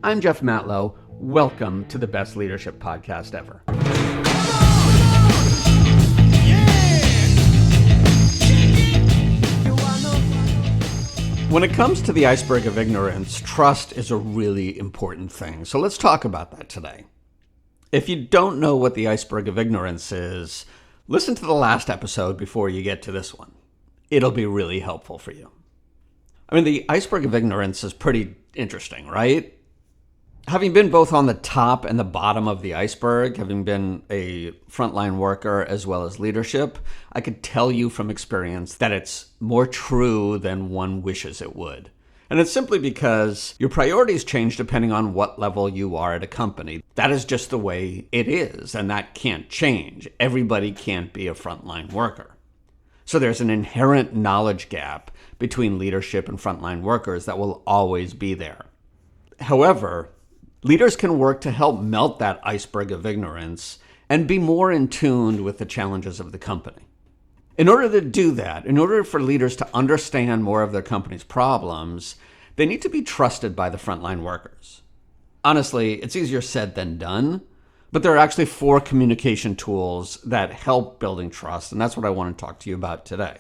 I'm Jeff Matlow. Welcome to the best leadership podcast ever. When it comes to the iceberg of ignorance, trust is a really important thing. So let's talk about that today. If you don't know what the iceberg of ignorance is, listen to the last episode before you get to this one. It'll be really helpful for you. I mean, the iceberg of ignorance is pretty interesting, right? Having been both on the top and the bottom of the iceberg, having been a frontline worker as well as leadership, I could tell you from experience that it's more true than one wishes it would. And it's simply because your priorities change depending on what level you are at a company. That is just the way it is, and that can't change. Everybody can't be a frontline worker. So there's an inherent knowledge gap between leadership and frontline workers that will always be there. However, leaders can work to help melt that iceberg of ignorance and be more in tune with the challenges of the company. In order to do that, in order for leaders to understand more of their company's problems, they need to be trusted by the frontline workers. Honestly, it's easier said than done, but there are actually 4 communication tools that help building trust, and that's what I want to talk to you about today.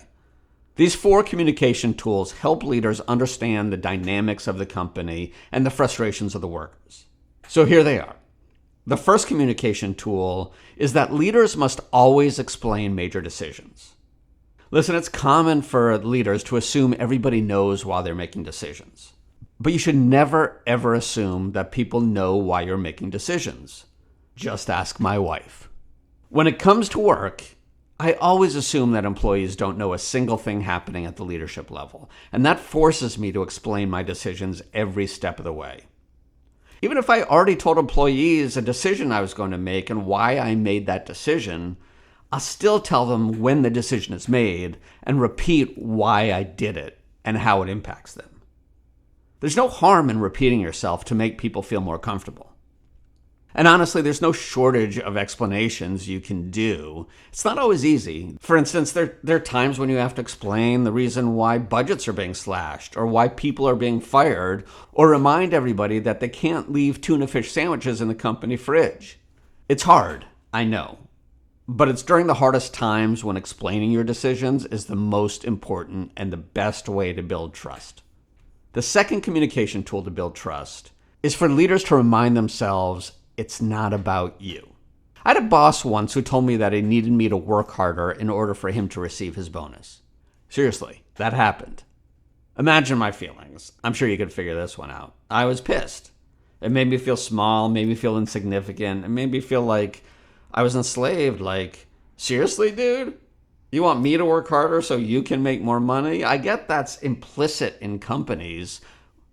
These 4 communication tools help leaders understand the dynamics of the company and the frustrations of the workers. So here they are. The first communication tool is that leaders must always explain major decisions. Listen, it's common for leaders to assume everybody knows while they're making decisions. But you should never, ever assume that people know why you're making decisions. Just ask my wife. When it comes to work, I always assume that employees don't know a single thing happening at the leadership level, and that forces me to explain my decisions every step of the way. Even if I already told employees a decision I was going to make and why I made that decision, I'll still tell them when the decision is made and repeat why I did it and how it impacts them. There's no harm in repeating yourself to make people feel more comfortable. And honestly, there's no shortage of explanations you can do. It's not always easy. For instance, there are times when you have to explain the reason why budgets are being slashed or why people are being fired, or remind everybody that they can't leave tuna fish sandwiches in the company fridge. It's hard, I know. But it's during the hardest times when explaining your decisions is the most important and the best way to build trust. The second communication tool to build trust is for leaders to remind themselves it's not about you. I had a boss once who told me that he needed me to work harder in order for him to receive his bonus. Seriously, that happened. Imagine my feelings. I'm sure you could figure this one out. I was pissed. It made me feel small, made me feel insignificant, it made me feel like I was enslaved. Like, seriously, dude? You want me to work harder so you can make more money? I get that's implicit in companies,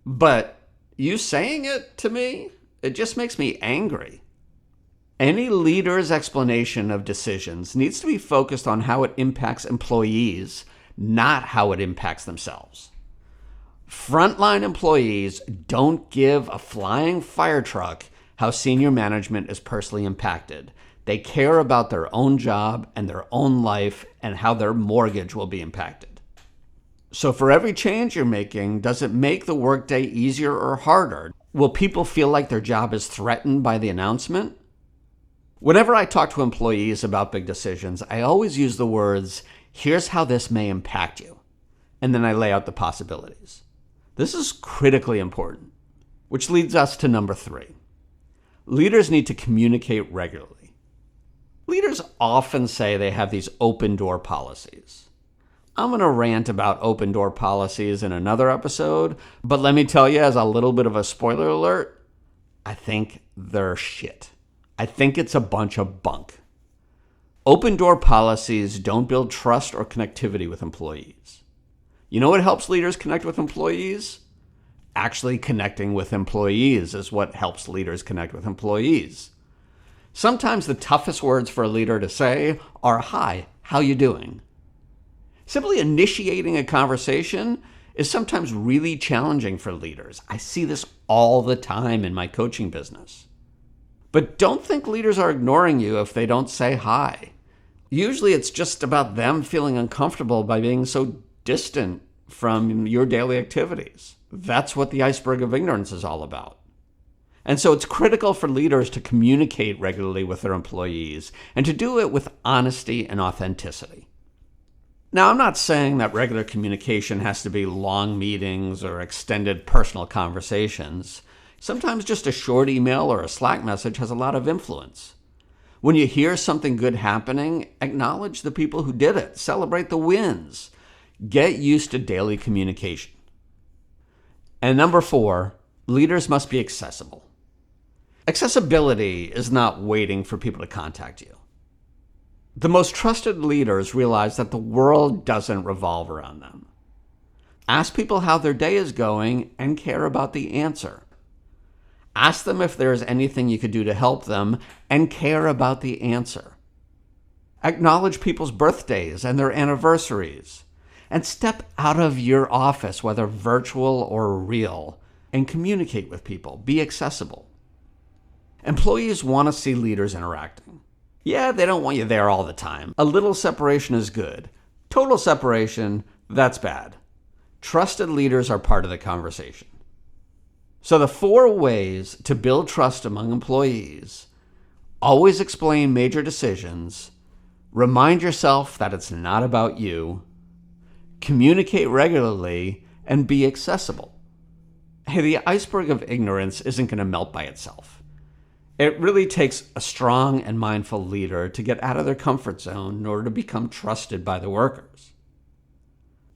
but you saying it to me? It just makes me angry. Any leader's explanation of decisions needs to be focused on how it impacts employees, not how it impacts themselves. Frontline employees don't give a flying fire truck how senior management is personally impacted. They care about their own job and their own life and how their mortgage will be impacted. So for every change you're making, does it make the workday easier or harder? Will people feel like their job is threatened by the announcement? Whenever I talk to employees about big decisions, I always use the words, here's how this may impact you. And then I lay out the possibilities. This is critically important, which leads us to number 3. Leaders need to communicate regularly. Leaders often say they have these open door policies. I'm going to rant about open door policies in another episode, but let me tell you, as a little bit of a spoiler alert, I think they're shit. I think it's a bunch of bunk. Open door policies don't build trust or connectivity with employees. You know what helps leaders connect with employees? Actually connecting with employees is what helps leaders connect with employees. Sometimes the toughest words for a leader to say are, "Hi, how you doing?" Simply initiating a conversation is sometimes really challenging for leaders. I see this all the time in my coaching business. But don't think leaders are ignoring you if they don't say hi. Usually it's just about them feeling uncomfortable by being so distant from your daily activities. That's what the iceberg of ignorance is all about. And so it's critical for leaders to communicate regularly with their employees and to do it with honesty and authenticity. Now, I'm not saying that regular communication has to be long meetings or extended personal conversations. Sometimes just a short email or a Slack message has a lot of influence. When you hear something good happening, acknowledge the people who did it. Celebrate the wins. Get used to daily communication. And number 4, leaders must be accessible. Accessibility is not waiting for people to contact you. The most trusted leaders realize that the world doesn't revolve around them. Ask people how their day is going and care about the answer. Ask them if there is anything you could do to help them and care about the answer. Acknowledge people's birthdays and their anniversaries. And step out of your office, whether virtual or real, and communicate with people. Be accessible. Employees want to see leaders interacting. Yeah, they don't want you there all the time. A little separation is good. Total separation, that's bad. Trusted leaders are part of the conversation. So the 4 ways to build trust among employees: always explain major decisions, remind yourself that it's not about you, communicate regularly, and be accessible. Hey, the iceberg of ignorance isn't going to melt by itself. It really takes a strong and mindful leader to get out of their comfort zone in order to become trusted by the workers.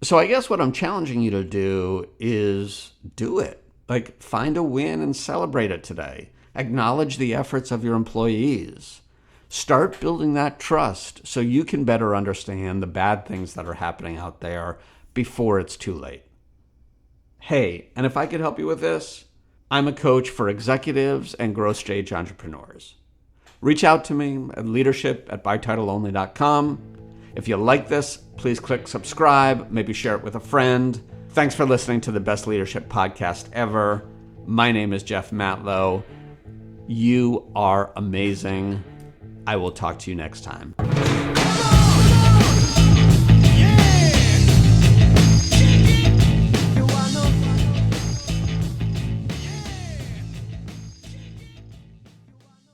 So I guess what I'm challenging you to do is do it. Like, find a win and celebrate it today. Acknowledge the efforts of your employees. Start building that trust so you can better understand the bad things that are happening out there before it's too late. Hey, and if I could help you with this, I'm a coach for executives and growth stage entrepreneurs. Reach out to me at leadership@bytitleonly.com. If you like this, please click subscribe, maybe share it with a friend. Thanks for listening to the Best Leadership Podcast ever. My name is Jeff Matlow. You are amazing. I will talk to you next time.